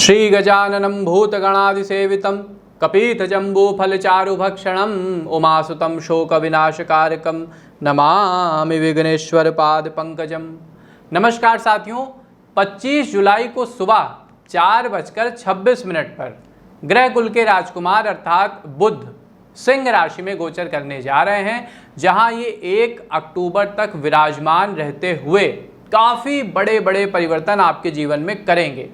श्री गजाननं भूतगणादिसेवितं कपीतजम्बूफलचारुभक्षणं उमासुतं शोकविनाशकारकं नमामि विघ्नेश्वर पाद पंकजम। नमस्कार साथियों, 25 जुलाई को सुबह 4:26 पर ग्रह कुल के राजकुमार अर्थात बुध सिंह राशि में गोचर करने जा रहे हैं, जहां ये 1 अक्टूबर तक विराजमान रहते हुए काफ़ी बड़े बड़े परिवर्तन आपके जीवन में करेंगे।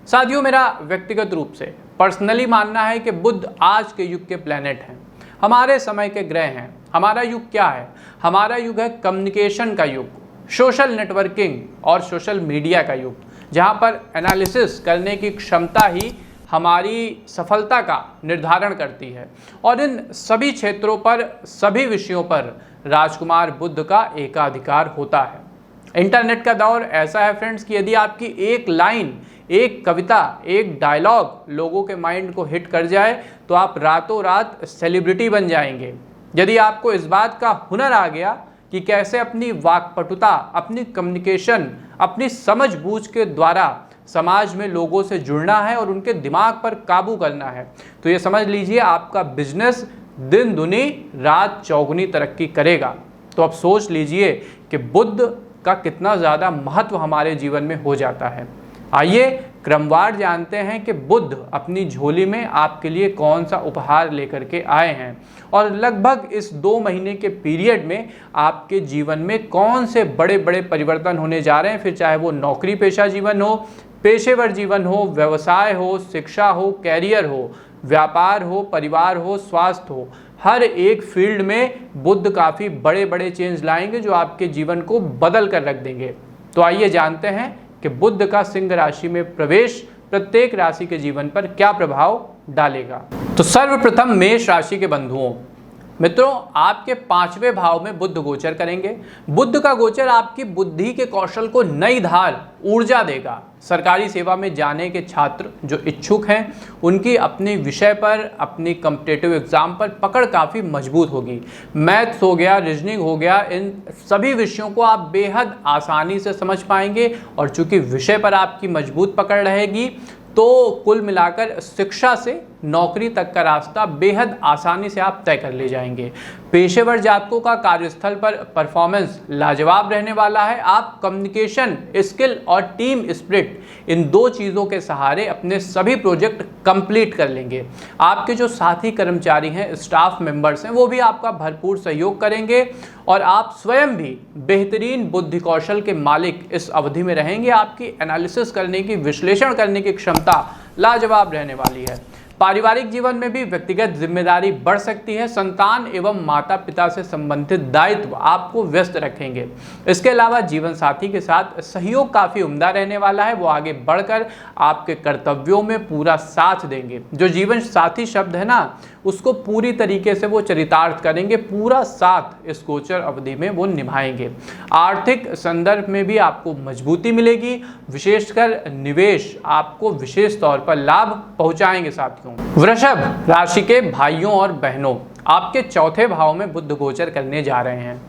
साथियों, मेरा व्यक्तिगत रूप से पर्सनली मानना है कि बुध आज के युग के प्लैनेट हैं, हमारे समय के ग्रह हैं। हमारा युग क्या है? हमारा युग है कम्युनिकेशन का युग, सोशल नेटवर्किंग और सोशल मीडिया का युग, जहां पर एनालिसिस करने की क्षमता ही हमारी सफलता का निर्धारण करती है। और इन सभी क्षेत्रों पर, सभी विषयों पर राजकुमार बुध का एकाधिकार होता है। इंटरनेट का दौर ऐसा है फ्रेंड्स कि यदि आपकी एक लाइन, एक कविता, एक डायलॉग लोगों के माइंड को हिट कर जाए तो आप रातों रात सेलिब्रिटी बन जाएंगे। यदि आपको इस बात का हुनर आ गया कि कैसे अपनी वाक्पटुता, अपनी कम्युनिकेशन, अपनी समझबूझ के द्वारा समाज में लोगों से जुड़ना है और उनके दिमाग पर काबू करना है, तो ये समझ लीजिए आपका बिजनेस दिन दुनी रात चौगुनी तरक्की करेगा। तो अब सोच लीजिए कि बुध का कितना ज़्यादा महत्व हमारे जीवन में हो जाता है। आइए क्रमवार जानते हैं कि बुध अपनी झोली में आपके लिए कौन सा उपहार लेकर के आए हैं और लगभग इस 2 महीने के पीरियड में आपके जीवन में कौन से बड़े बड़े परिवर्तन होने जा रहे हैं। फिर चाहे वो नौकरी पेशा जीवन हो, पेशेवर जीवन हो, व्यवसाय हो, शिक्षा हो, कैरियर हो, व्यापार हो, परिवार हो, स्वास्थ्य हो, हर एक फील्ड में बुध काफ़ी बड़े बड़े चेंज लाएंगे जो आपके जीवन को बदल कर रख देंगे। तो आइए जानते हैं कि बुध का सिंह राशि में प्रवेश प्रत्येक राशि के जीवन पर क्या प्रभाव डालेगा। तो सर्वप्रथम मेष राशि के बंधुओं, मित्रों, आपके 5वें भाव में बुध गोचर करेंगे। बुध का गोचर आपकी बुद्धि के कौशल को नई धार, ऊर्जा देगा। सरकारी सेवा में जाने के छात्र जो इच्छुक हैं, उनकी अपने विषय पर, अपनी कॉम्पिटिटिव एग्जाम पर पकड़ काफ़ी मजबूत होगी। मैथ्स हो गया, रीजनिंग हो गया, इन सभी विषयों को आप बेहद आसानी से समझ पाएंगे। और चूंकि विषय पर आपकी मजबूत पकड़ रहेगी, तो कुल मिलाकर शिक्षा से नौकरी तक का रास्ता बेहद आसानी से आप तय कर ले जाएंगे। पेशेवर जातकों का कार्यस्थल पर परफॉर्मेंस लाजवाब रहने वाला है। आप कम्युनिकेशन स्किल और टीम स्पिरिट, इन 2 चीज़ों के सहारे अपने सभी प्रोजेक्ट कंप्लीट कर लेंगे। आपके जो साथी कर्मचारी हैं, स्टाफ मेंबर्स हैं, वो भी आपका भरपूर सहयोग करेंगे और आप स्वयं भी बेहतरीन बुद्धि कौशल के मालिक इस अवधि में रहेंगे। आपकी एनालिसिस करने की, विश्लेषण करने की क्षमता लाजवाब रहने वाली है। पारिवारिक जीवन में भी व्यक्तिगत जिम्मेदारी बढ़ सकती है। संतान एवं माता पिता से संबंधित दायित्व आपको व्यस्त रखेंगे। इसके अलावा जीवन साथी के साथ सहयोग काफ़ी उम्दा रहने वाला है। वो आगे बढ़कर आपके कर्तव्यों में पूरा साथ देंगे। जो जीवन साथी शब्द है ना, उसको पूरी तरीके से वो चरितार्थ करेंगे, पूरा साथ इस गोचर अवधि में वो निभाएंगे। आर्थिक संदर्भ में भी आपको मजबूती मिलेगी। विशेषकर निवेश आपको विशेष तौर पर लाभ पहुंचाएंगे। साथियों, वृषभ राशि के भाइयों और बहनों, आपके 4थे भाव में बुध गोचर करने जा रहे हैं।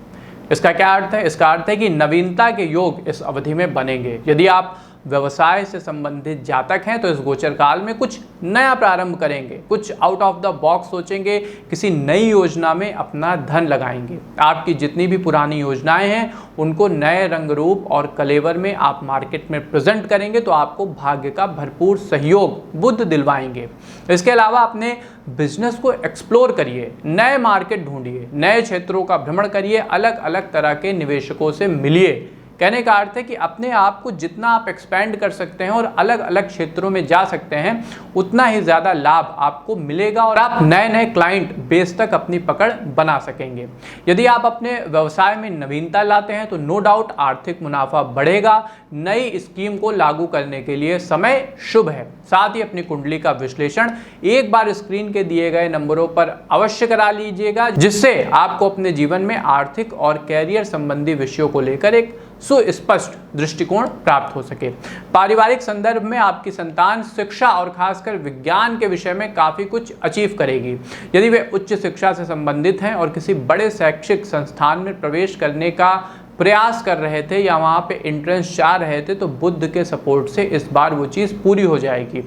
इसका क्या अर्थ है? इसका अर्थ है कि नवीनता के योग इस अवधि में बनेंगे। यदि आप व्यवसाय से संबंधित जातक हैं तो इस गोचर काल में कुछ नया प्रारंभ करेंगे, कुछ आउट ऑफ द बॉक्स सोचेंगे, किसी नई योजना में अपना धन लगाएंगे। आपकी जितनी भी पुरानी योजनाएं हैं उनको नए रंग रूप और कलेवर में आप मार्केट में प्रेजेंट करेंगे, तो आपको भाग्य का भरपूर सहयोग बुध दिलवाएंगे। इसके अलावा अपने बिजनेस को एक्सप्लोर करिए, नए मार्केट ढूंढिए, नए क्षेत्रों का भ्रमण करिए, अलग अलग तरह के निवेशकों से मिलिए। कहने का अर्थ है कि अपने आप को जितना आप एक्सपेंड कर सकते हैं और अलग अलग क्षेत्रों में जा सकते हैं, उतना ही ज़्यादा लाभ आपको मिलेगा और आप नए नए क्लाइंट बेस तक अपनी पकड़ बना सकेंगे। यदि आप अपने व्यवसाय में नवीनता लाते हैं तो नो डाउट आर्थिक मुनाफा बढ़ेगा। नई स्कीम को लागू करने के लिए समय शुभ है। साथ ही अपनी कुंडली का विश्लेषण एक बार स्क्रीन के दिए गए नंबरों पर अवश्य करा लीजिएगा, जिससे आपको अपने जीवन में आर्थिक और कैरियर संबंधी विषयों को लेकर एक सुस्पष्ट दृष्टिकोण प्राप्त हो सके। पारिवारिक संदर्भ में आपकी संतान शिक्षा और खासकर विज्ञान के विषय में काफ़ी कुछ अचीव करेगी। यदि वे उच्च शिक्षा से संबंधित हैं और किसी बड़े शैक्षिक संस्थान में प्रवेश करने का प्रयास कर रहे थे या वहाँ पे एंट्रेंस चाह रहे थे, तो बुध के सपोर्ट से इस बार वो चीज़ पूरी हो जाएगी।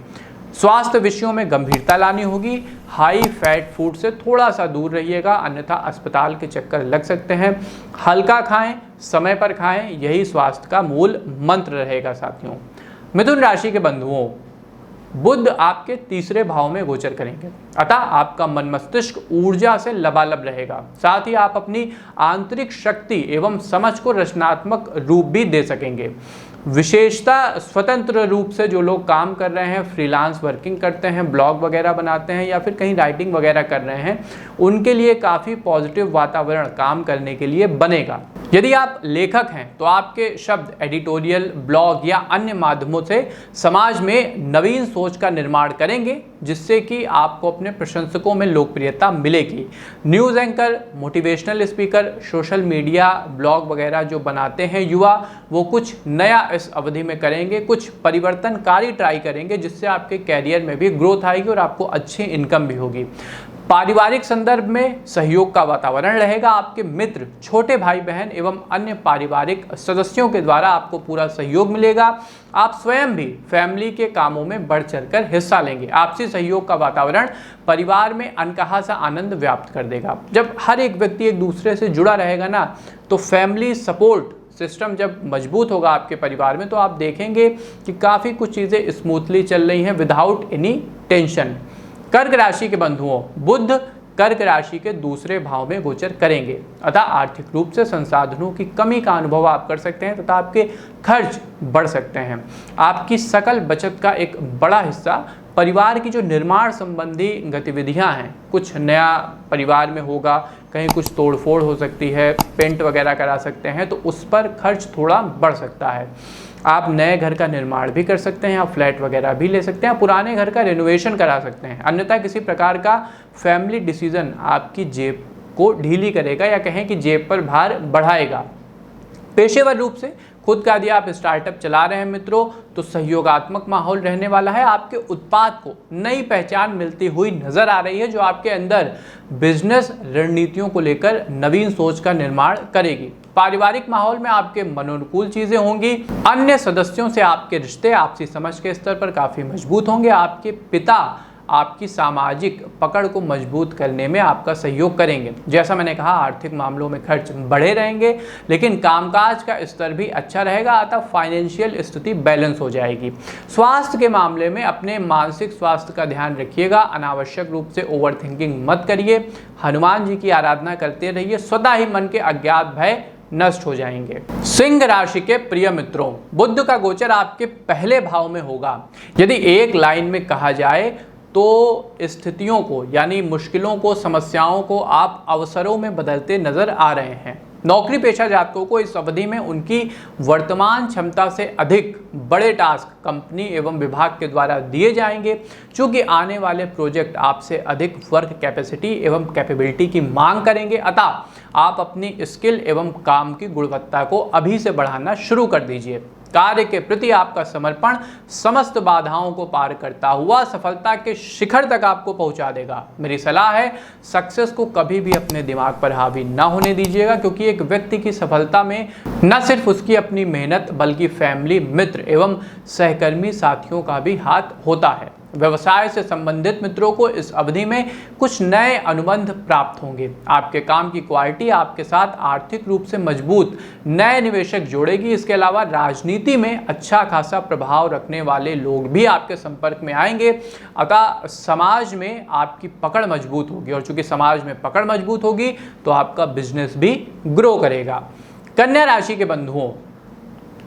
स्वास्थ्य विषयों में गंभीरता लानी होगी। हाई फैट फूड से थोड़ा सा दूर रहिएगा, अन्यथा अस्पताल के चक्कर लग सकते हैं। हल्का खाएं, समय पर खाएं, यही स्वास्थ्य का मूल मंत्र रहेगा साथियों। मिथुन राशि के बंधुओं, बुध आपके तीसरे भाव में गोचर करेंगे, अतः आपका मन मस्तिष्क ऊर्जा से लबालब रहेगा। साथ ही आप अपनी आंतरिक शक्ति एवं समझ को रचनात्मक रूप भी दे सकेंगे। विशेषता स्वतंत्र रूप से जो लोग काम कर रहे हैं, फ्रीलांस वर्किंग करते हैं, ब्लॉग वगैरह बनाते हैं या फिर कहीं राइटिंग वगैरह कर रहे हैं, उनके लिए काफ़ी पॉजिटिव वातावरण काम करने के लिए बनेगा। यदि आप लेखक हैं तो आपके शब्द एडिटोरियल, ब्लॉग या अन्य माध्यमों से समाज में नवीन सोच का निर्माण करेंगे, जिससे कि आपको अपने प्रशंसकों में लोकप्रियता मिलेगी। News anchor, motivational speaker, social media, blog वगैरह जो बनाते हैं युवा, वो कुछ नया इस अवधि में करेंगे, कुछ परिवर्तनकारी ट्राई करेंगे, जिससे आपके कैरियर में भी ग्रोथ आएगी और आपको अच्छी इनकम भी होगी। पारिवारिक संदर्भ में सहयोग का वातावरण रहेगा। आपके मित्र, छोटे भाई बहन एवं अन्य पारिवारिक सदस्यों के द्वारा आपको पूरा सहयोग मिलेगा। आप स्वयं भी फैमिली के कामों में बढ़ चढ़कर हिस्सा लेंगे। आपसी सहयोग का वातावरण परिवार में अनकहा सा आनंद व्याप्त कर देगा। जब हर एक व्यक्ति एक दूसरे से जुड़ा रहेगा ना, तो फैमिली सपोर्ट सिस्टम जब मजबूत होगा आपके परिवार में, तो आप देखेंगे कि काफ़ी कुछ चीज़ें स्मूथली चल रही हैं विदाउट एनी टेंशन। कर्क राशि के बंधुओं, बुध कर्क राशि के दूसरे भाव में गोचर करेंगे, अतः आर्थिक रूप से संसाधनों की कमी का अनुभव आप कर सकते हैं तथा आपके खर्च बढ़ सकते हैं। आपकी सकल बचत का एक बड़ा हिस्सा परिवार की जो निर्माण संबंधी गतिविधियां हैं, कुछ नया परिवार में होगा, कहीं कुछ तोड़फोड़ हो सकती है, पेंट वगैरह करा सकते हैं, तो उस पर खर्च थोड़ा बढ़ सकता है। आप नए घर का निर्माण भी कर सकते हैं, आप फ्लैट वगैरह भी ले सकते हैं, पुराने घर का रेनोवेशन करा सकते हैं। अन्यथा किसी प्रकार का फैमिली डिसीजन आपकी जेब को ढीली करेगा या कहें कि जेब पर भार बढ़ाएगा। पेशेवर रूप से खुद का यदि आप स्टार्टअप चला रहे हैं मित्रों, तो सहयोगात्मक माहौल रहने वाला है। आपके उत्पाद को नई पहचान मिलती हुई नजर आ रही है, जो आपके अंदर बिजनेस रणनीतियों को लेकर नवीन सोच का निर्माण करेगी। पारिवारिक माहौल में आपके मनोनुकूल चीजें होंगी। अन्य सदस्यों से आपके रिश्ते आपसी समझ के स्तर पर काफी मजबूत होंगे। आपके पिता आपकी सामाजिक पकड़ को मजबूत करने में आपका सहयोग करेंगे। जैसा मैंने कहा, आर्थिक मामलों में खर्च बढ़े रहेंगे, लेकिन कामकाज का स्तर भी अच्छा रहेगा, अतः फाइनेंशियल स्थिति बैलेंस हो जाएगी। स्वास्थ्य के मामले में अपने मानसिक स्वास्थ्य का ध्यान रखिएगा। अनावश्यक रूप से ओवर थिंकिंग मत करिए। हनुमान जी की आराधना करते रहिए, स्वतः ही मन के अज्ञात भय नष्ट हो जाएंगे। सिंह राशि के प्रिय मित्रों, बुध का गोचर आपके पहले भाव में होगा। यदि एक लाइन में कहा जाए तो स्थितियों को यानी मुश्किलों को, समस्याओं को आप अवसरों में बदलते नजर आ रहे हैं। नौकरी पेशा जातकों को इस अवधि में उनकी वर्तमान क्षमता से अधिक बड़े टास्क कंपनी एवं विभाग के द्वारा दिए जाएंगे। चूंकि आने वाले प्रोजेक्ट आपसे अधिक वर्क कैपेसिटी एवं कैपेबिलिटी की मांग करेंगे, अतः आप अपनी स्किल एवं काम की गुणवत्ता को अभी से बढ़ाना शुरू कर दीजिए। कार्य के प्रति आपका समर्पण समस्त बाधाओं को पार करता हुआ सफलता के शिखर तक आपको पहुंचा देगा। मेरी सलाह है, सक्सेस को कभी भी अपने दिमाग पर हावी ना होने दीजिएगा, क्योंकि एक व्यक्ति की सफलता में न सिर्फ उसकी अपनी मेहनत बल्कि फैमिली, मित्र एवं सहकर्मी साथियों का भी हाथ होता है। व्यवसाय से संबंधित मित्रों को इस अवधि में कुछ नए अनुबंध प्राप्त होंगे। आपके काम की क्वालिटी आपके साथ आर्थिक रूप से मजबूत नए निवेशक जोड़ेगी। इसके अलावा राजनीति में अच्छा खासा प्रभाव रखने वाले लोग भी आपके संपर्क में आएंगे, अतः समाज में आपकी पकड़ मजबूत होगी, और चूंकि समाज में पकड़ मजबूत होगी तो आपका बिजनेस भी ग्रो करेगा। कन्या राशि के बंधुओं,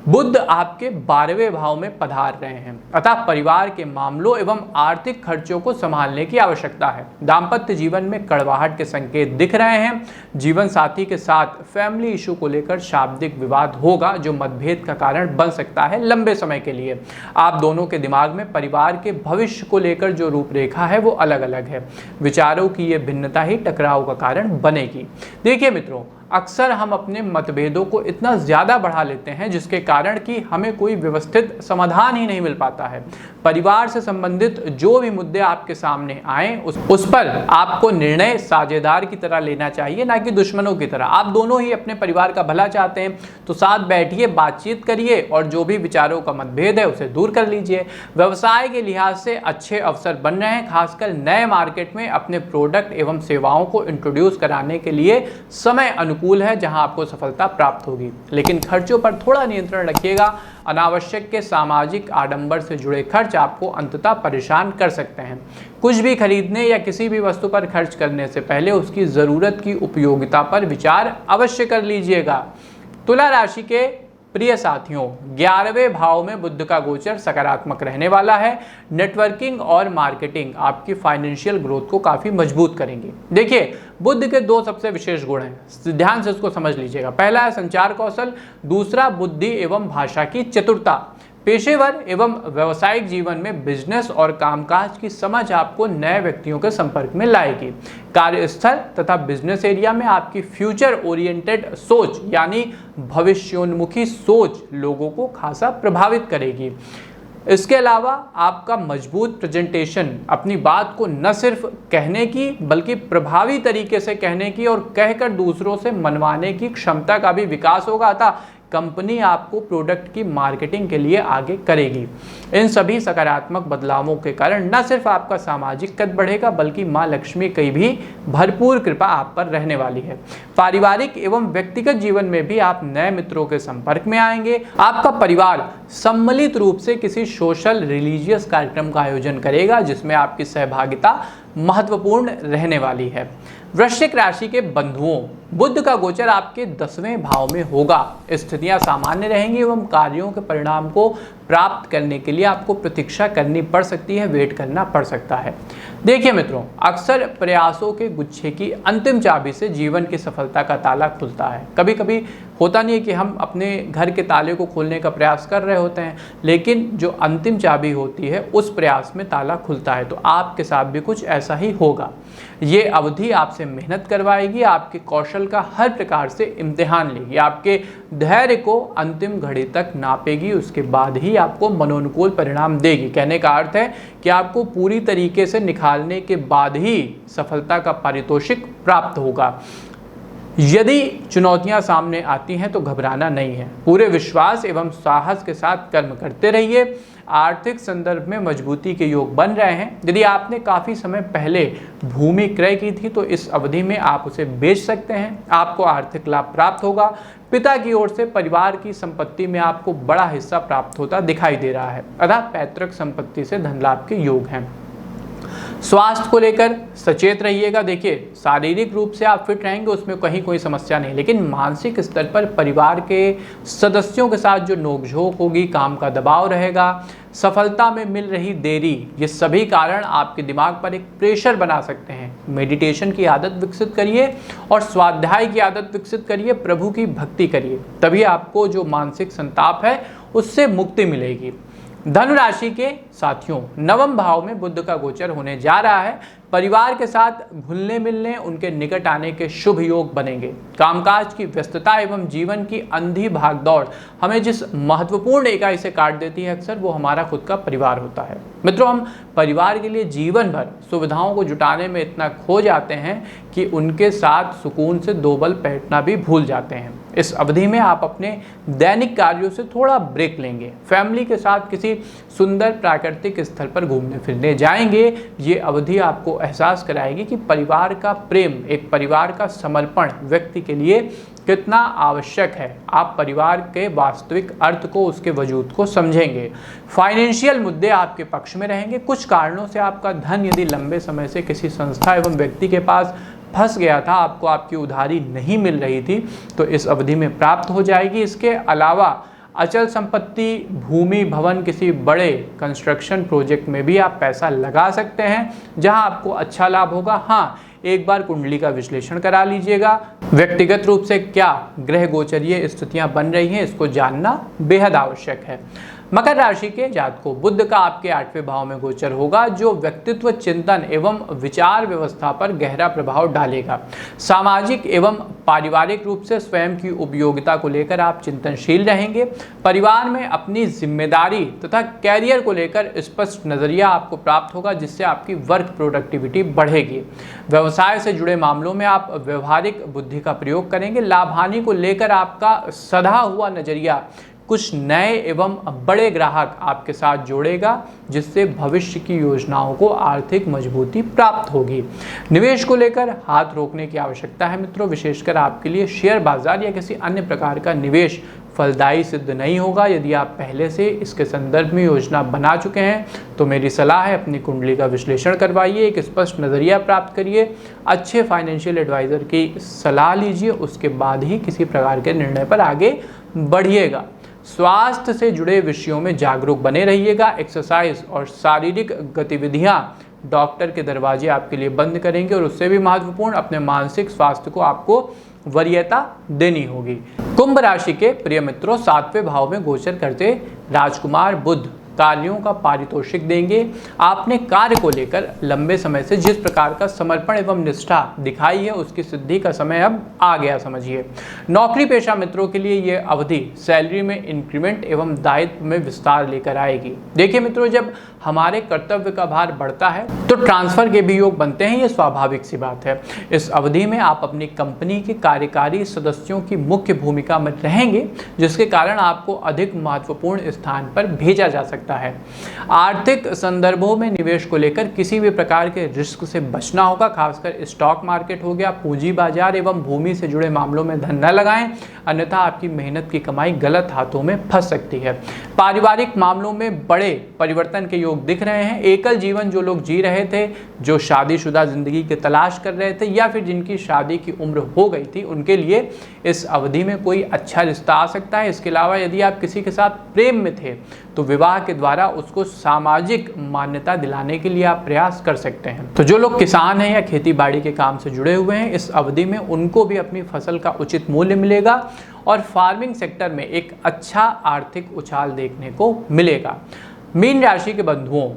बुध आपके 12वें भाव में पधार रहे हैं, अतः परिवार के मामलों एवं आर्थिक खर्चों को संभालने की आवश्यकता है। दाम्पत्य जीवन में कड़वाहट के संकेत दिख रहे हैं। जीवन साथी के साथ फैमिली इशू को लेकर शाब्दिक विवाद होगा, जो मतभेद का कारण बन सकता है लंबे समय के लिए। आप दोनों के दिमाग में परिवार के भविष्य को लेकर जो रूपरेखा है वो अलग अलग है। विचारों की ये भिन्नता ही टकराव का कारण बनेगी। देखिए मित्रों, अक्सर हम अपने मतभेदों को इतना ज़्यादा बढ़ा लेते हैं जिसके कारण कि हमें कोई व्यवस्थित समाधान ही नहीं मिल पाता है। परिवार से संबंधित जो भी मुद्दे आपके सामने आए उस पर आपको निर्णय साझेदार की तरह लेना चाहिए, ना कि दुश्मनों की तरह। आप दोनों ही अपने परिवार का भला चाहते हैं तो साथ बैठिए, बातचीत करिए और जो भी विचारों का मतभेद है उसे दूर कर लीजिए। व्यवसाय के लिहाज से अच्छे अवसर बन रहे हैं, खासकर नए मार्केट में अपने प्रोडक्ट एवं सेवाओं को इंट्रोड्यूस कराने के लिए समय अनुकूल है जहां आपको सफलता प्राप्त होगी। लेकिन खर्चों पर थोड़ा नियंत्रण रखिएगा। अनावश्यक के सामाजिक आडंबर से जुड़े खर्च आपको अंततः परेशान कर सकते हैं। कुछ भी खरीदने या किसी भी वस्तु पर खर्च करने से पहले उसकी ज़रूरत की उपयोगिता पर विचार अवश्य कर लीजिएगा। तुला राशि के प्रिय साथियों, 11वें भाव में बुध का गोचर सकारात्मक रहने वाला है। नेटवर्किंग और मार्केटिंग आपकी फाइनेंशियल ग्रोथ को काफ़ी मजबूत करेंगे। देखिए, बुध के दो सबसे विशेष गुण हैं, ध्यान से उसको समझ लीजिएगा। पहला है संचार कौशल, दूसरा बुद्धि एवं भाषा की चतुरता। पेशेवर एवं व्यावसायिक जीवन में बिजनेस और कामकाज की समझ आपको नए व्यक्तियों के संपर्क में लाएगी। कार्यस्थल तथा बिजनेस एरिया में आपकी फ्यूचर ओरिएंटेड सोच यानी भविष्योन्मुखी सोच लोगों को खासा प्रभावित करेगी। इसके अलावा आपका मजबूत प्रेजेंटेशन अपनी बात को न सिर्फ कहने की बल्कि प्रभावी तरीके से कहने की और कहकर दूसरों से मनवाने की क्षमता का भी विकास होगा। अतः कंपनी आपको प्रोडक्ट की मार्केटिंग के लिए आगे करेगी। इन सभी सकारात्मक बदलावों के कारण न सिर्फ आपका सामाजिक कद बढ़ेगा बल्कि मां लक्ष्मी की भी भरपूर कृपा आप पर रहने वाली है। पारिवारिक एवं व्यक्तिगत जीवन में भी आप नए मित्रों के संपर्क में आएंगे। आपका परिवार सम्मिलित रूप से किसी सोशल रिलीजियस कार्यक्रम का आयोजन करेगा जिसमें आपकी सहभागिता महत्वपूर्ण रहने वाली है। वृश्चिक राशि के बंधुओं, बुध का गोचर आपके 10वें भाव में होगा। स्थितियां सामान्य रहेंगी एवं कार्यों के परिणाम को प्राप्त करने के लिए आपको प्रतीक्षा करनी पड़ सकती है, वेट करना पड़ सकता है। देखिए मित्रों, अक्सर प्रयासों के गुच्छे की अंतिम चाबी से जीवन की सफलता का ताला खुलता है। कभी कभी होता नहीं है कि हम अपने घर के ताले को खोलने का प्रयास कर रहे होते हैं, लेकिन जो अंतिम चाबी होती है उस प्रयास में ताला खुलता है। तो आपके साथ भी कुछ ऐसा ही होगा। ये अवधि आपसे मेहनत करवाएगी, आपके कौशल का हर प्रकार से इम्तिहान लेगी, आपके धैर्य को अंतिम घड़ी तक नापेगी, उसके बाद ही आपको मनोनुकूल परिणाम देगी। कहने का अर्थ है कि आपको पूरी तरीके से निखारने के बाद ही सफलता का पारितोषिक प्राप्त होगा। यदि चुनौतियां सामने आती हैं तो घबराना नहीं है, पूरे विश्वास एवं साहस के साथ कर्म करते रहिए। आर्थिक संदर्भ में मजबूती के योग बन रहे हैं। यदि आपने काफ़ी समय पहले भूमि क्रय की थी तो इस अवधि में आप उसे बेच सकते हैं, आपको आर्थिक लाभ प्राप्त होगा। पिता की ओर से परिवार की संपत्ति में आपको बड़ा हिस्सा प्राप्त होता दिखाई दे रहा है, अतः पैतृक संपत्ति से धन लाभ के योग हैं। स्वास्थ्य को लेकर सचेत रहिएगा। देखिए, शारीरिक रूप से आप फिट रहेंगे, उसमें कहीं कोई समस्या नहीं, लेकिन मानसिक स्तर पर परिवार के सदस्यों के साथ जो नोकझोंक होगी, काम का दबाव रहेगा, सफलता में मिल रही देरी, ये सभी कारण आपके दिमाग पर एक प्रेशर बना सकते हैं। मेडिटेशन की आदत विकसित करिए और स्वाध्याय की आदत विकसित करिए, प्रभु की भक्ति करिए, तभी आपको जो मानसिक संताप है उससे मुक्ति मिलेगी। धनु राशि के साथियों, 9वें भाव में बुध का गोचर होने जा रहा है। परिवार के साथ घुलने मिलने, उनके निकट आने के शुभ योग बनेंगे। कामकाज की व्यस्तता एवं जीवन की अंधी भागदौड़ हमें जिस महत्वपूर्ण इकाई से काट देती है अक्सर, वो हमारा खुद का परिवार होता है। मित्रों, हम परिवार के लिए जीवन भर सुविधाओं को जुटाने में इतना खो जाते हैं कि उनके साथ सुकून से दो बल बैठना भी भूल जाते हैं। इस अवधि में आप अपने दैनिक कार्यों से थोड़ा ब्रेक लेंगे, फैमिली के साथ किसी सुंदर प्राकृतिक स्थल पर घूमने फिरने जाएंगे। ये अवधि आपको एहसास कराएगी कि परिवार का प्रेम, एक परिवार का समर्पण व्यक्ति के लिए कितना आवश्यक है। आप परिवार के वास्तविक अर्थ को, उसके वजूद को समझेंगे। फाइनेंशियल मुद्दे आपके पक्ष में रहेंगे। कुछ कारणों से आपका धन यदि लंबे समय से किसी संस्था एवं व्यक्ति के पास फंस गया था, आपको आपकी उधारी नहीं मिल रही थी, तो इस अवधि में प्राप्त हो जाएगी। इसके अलावा अचल संपत्ति, भूमि, भवन, किसी बड़े कंस्ट्रक्शन प्रोजेक्ट में भी आप पैसा लगा सकते हैं, जहां आपको अच्छा लाभ होगा। हाँ, एक बार कुंडली का विश्लेषण करा लीजिएगा। व्यक्तिगत रूप से क्या ग्रह गोचरीय स्थितियां बन रही हैं, इसको जानना बेहद आवश्यक है। मकर राशि के जातकों, बुध का आपके 8वें भाव में गोचर होगा, जो व्यक्तित्व, चिंतन एवं विचार व्यवस्था पर गहरा प्रभाव डालेगा। सामाजिक एवं पारिवारिक रूप से स्वयं की उपयोगिता को लेकर आप चिंतनशील रहेंगे। परिवार में अपनी जिम्मेदारी तथा कैरियर को लेकर स्पष्ट नजरिया आपको प्राप्त होगा, जिससे आपकी वर्क प्रोडक्टिविटी बढ़ेगी। व्यवसाय से जुड़े मामलों में आप व्यवहारिक बुद्धि का प्रयोग करेंगे। लाभ हानि को लेकर आपका सधा हुआ नजरिया कुछ नए एवं बड़े ग्राहक आपके साथ जोड़ेगा, जिससे भविष्य की योजनाओं को आर्थिक मजबूती प्राप्त होगी। निवेश को लेकर हाथ रोकने की आवश्यकता है मित्रों, विशेषकर आपके लिए शेयर बाजार या किसी अन्य प्रकार का निवेश फलदायी सिद्ध नहीं होगा। यदि आप पहले से इसके संदर्भ में योजना बना चुके हैं तो मेरी सलाह है अपनी कुंडली का विश्लेषण करवाइए, एक स्पष्ट नज़रिया प्राप्त करिए, अच्छे फाइनेंशियल एडवाइज़र की सलाह लीजिए, उसके बाद ही किसी प्रकार के निर्णय पर आगे बढ़िएगा। स्वास्थ्य से जुड़े विषयों में जागरूक बने रहिएगा। एक्सरसाइज और शारीरिक गतिविधियां डॉक्टर के दरवाजे आपके लिए बंद करेंगे, और उससे भी महत्वपूर्ण अपने मानसिक स्वास्थ्य को आपको वरीयता देनी होगी। कुंभ राशि के प्रिय मित्रों, 7वें भाव में गोचर करते राजकुमार बुध कार्यों का पारितोषिक देंगे। आपने कार्य को लेकर लंबे समय से जिस प्रकार का समर्पण एवं निष्ठा दिखाई है, उसकी सिद्धि का समय अब आ गया समझिए। नौकरी पेशा मित्रों के लिए ये अवधि सैलरी में इंक्रीमेंट एवं दायित्व में विस्तार लेकर आएगी। देखिए मित्रों, जब हमारे कर्तव्य का भार बढ़ता है तो ट्रांसफर के भी योग बनते हैं, ये स्वाभाविक सी बात है। इस अवधि में आप अपनी कंपनी के कार्यकारी सदस्यों की मुख्य भूमिका में रहेंगे, जिसके कारण आपको अधिक महत्वपूर्ण स्थान पर भेजा जा सकता है। आर्थिक संदर्भों में निवेश को लेकर किसी भी प्रकार के रिस्क से बचना होगा, खासकर स्टॉक मार्केट हो गया, पूंजी बाजार एवं भूमि से जुड़े मामलों में धन न लगाएं, अन्यथा आपकी मेहनत की कमाई गलत हाथों में फंस सकती है। पारिवारिक मामलों में बड़े परिवर्तन के योग दिख रहे हैं। एकल जीवन जो लोग जी रहे थे, जो शादीशुदा जिंदगी की तलाश कर रहे थे, या फिर जिनकी शादी की उम्र हो गई थी, उनके लिए इस अवधि में कोई अच्छा रिश्ता आ सकता है। इसके अलावा यदि आप किसी के साथ प्रेम में थे तो विवाह के द्वारा उसको सामाजिक मान्यता दिलाने के लिए आप प्रयास कर सकते हैं। तो जो लोग किसान हैं या खेती बाड़ी के काम से जुड़े हुए हैं, इस अवधि में उनको भी अपनी फसल का उचित मूल्य मिलेगा और फार्मिंग सेक्टर में एक अच्छा आर्थिक उछाल देखने को मिलेगा। मीन राशि के बंधुओं,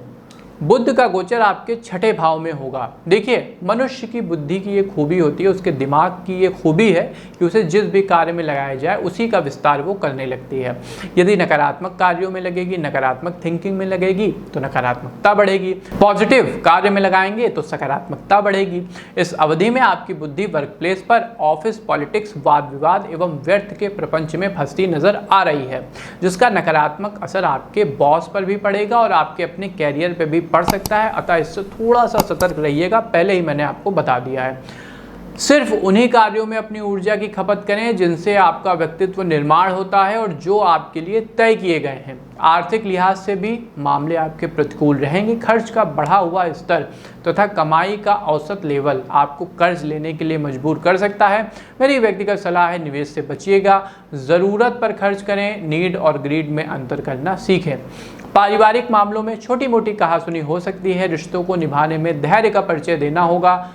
बुध का गोचर आपके 6ठे भाव में होगा। देखिए, मनुष्य की बुद्धि की ये खूबी होती है, उसके दिमाग की ये खूबी है कि उसे जिस भी कार्य में लगाया जाए उसी का विस्तार वो करने लगती है। यदि नकारात्मक कार्यों में लगेगी, नकारात्मक थिंकिंग में लगेगी तो नकारात्मकता बढ़ेगी, पॉजिटिव कार्य में लगाएंगे तो सकारात्मकता बढ़ेगी। इस अवधि में आपकी बुद्धि वर्क प्लेस पर, ऑफिस, पॉलिटिक्स, वाद विवाद एवं व्यर्थ के प्रपंच में फंसती नजर आ रही है, जिसका नकारात्मक असर आपके बॉस पर भी पड़ेगा और आपके अपने कैरियर पर भी पड़ सकता है। अतः इससे थोड़ा सा सतर्क रहिएगा, पहले ही मैंने आपको बता दिया है। सिर्फ उन्हीं कार्यों में अपनी ऊर्जा की खपत करें जिनसे आपका व्यक्तित्व निर्माण होता है और जो आपके लिए तय किए गए हैं। आर्थिक लिहाज से भी मामले आपके प्रतिकूल रहेंगे। खर्च का बढ़ा हुआ स्तर तथा कमाई का औसत लेवल आपको कर्ज लेने के लिए मजबूर कर सकता है। मेरी व्यक्तिगत सलाह है, निवेश से बचिएगा, ज़रूरत पर खर्च करें, नीड और ग्रीड में अंतर करना सीखें। पारिवारिक मामलों में छोटी मोटी कहासुनी हो सकती है। रिश्तों को निभाने में धैर्य का परिचय देना होगा।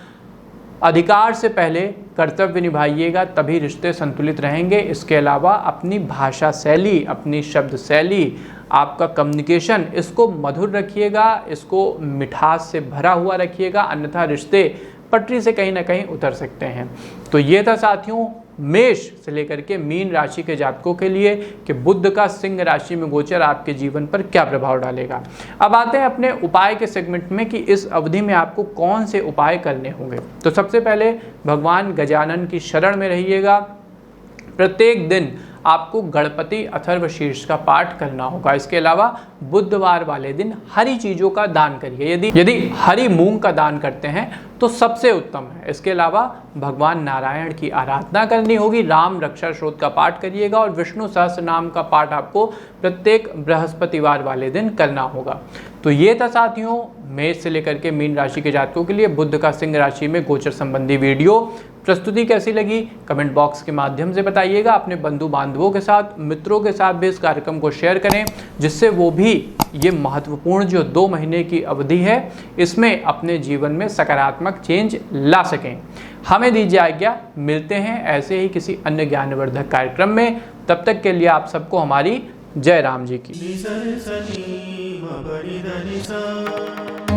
अधिकार से पहले कर्तव्य निभाइएगा, तभी रिश्ते संतुलित रहेंगे। इसके अलावा अपनी भाषा शैली, अपनी शब्द शैली, आपका कम्युनिकेशन, इसको मधुर रखिएगा, इसको मिठास से भरा हुआ रखिएगा, अन्यथा रिश्ते पटरी से कहीं ना कहीं उतर सकते हैं। तो ये था साथियों मेष से लेकर के मीन राशि के जातकों के लिए कि बुध का सिंह राशि में गोचर आपके जीवन पर क्या प्रभाव डालेगा। अब आते हैं अपने उपाय के सेगमेंट में कि इस अवधि में आपको कौन से उपाय करने होंगे। तो सबसे पहले भगवान गजानन की शरण में रहिएगा। प्रत्येक दिन आपको गणपति अथर्वशीर्ष का पाठ करना होगा। इसके अलावा बुधवार वाले दिन हरी चीज़ों का दान करिए। यदि हरी मूंग का दान करते हैं तो सबसे उत्तम है। इसके अलावा भगवान नारायण की आराधना करनी होगी। राम रक्षा स्तोत्र का पाठ करिएगा और विष्णु सहस्त्र नाम का पाठ आपको प्रत्येक बृहस्पतिवार वाले दिन करना होगा। तो ये था साथियों मेष से लेकर के मीन राशि के जातकों के लिए बुध का सिंह राशि में गोचर संबंधी वीडियो। प्रस्तुति कैसी लगी कमेंट बॉक्स के माध्यम से बताइएगा। अपने बंधु बांधवों के साथ, मित्रों के साथ भी इस कार्यक्रम को शेयर करें, जिससे वो भी ये महत्वपूर्ण जो 2 महीने की अवधि है इसमें अपने जीवन में सकारात्मक चेंज ला सकें। हमें दीजिए आज्ञा, मिलते हैं ऐसे ही किसी अन्य ज्ञानवर्धक कार्यक्रम में। तब तक के लिए आप सबको हमारी जय राम जी की। नि सा रे सा नी म प नि ध नि सा।